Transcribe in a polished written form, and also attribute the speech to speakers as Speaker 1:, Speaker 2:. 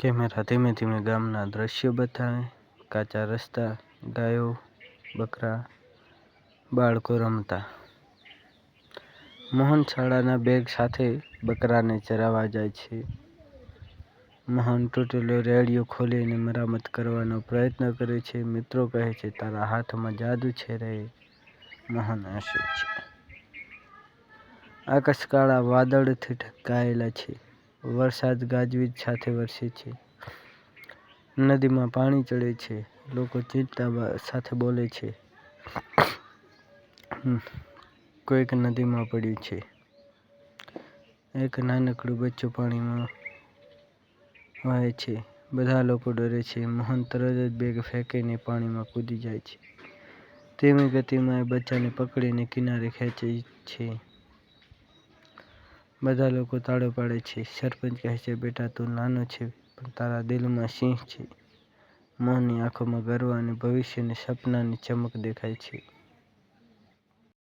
Speaker 1: Camera ધીમે ધીમે ગામના દ્રશ્યો બતાવે. કાચા રસ્તા, ગાયો, બકરા, બાળકો રમતા. મોહન શાળાના બેગ સાથે બકરાને ચરાવવા જાય છે. મોહન તૂટેલો રેડિયો ખોલીને મરામત કરવાનો પ્રયત્ન કરે છે. મિત્રો કહે છે, તારા હાથમાં જાદુ છે રે. મોહન હસે છે. આકાશ કાળા વાદળથી ઢંકાયેલા છે. વરસાદ ગાજવીજ સાથે વરસે છે. નદીમાં પાણી ચડે છે. લોકો ચિંતા સાથે બોલે છે. કોઈક નદીમાં પડ્યું છે. એક નાનકડું બચ્ચું પાણીમાં વહે છે. બધા લોકો ડરે છે. મોહન તરત જ બેગ ફેંકીને પાણીમાં કૂદી જાય છે. ધીમી ગતિમાં એ બચ્ચાને પકડીને કિનારે ખેંચે છે. બધા લોકો તાળો પાડે છે. સરપંચ કહે છે, બેટા તું નાનો છે પણ તારા દિલમાં સિંહ છે. મોહનની આંખોમાં ગર્વ અને ભવિષ્યની સપનાની ચમક દેખાય છે.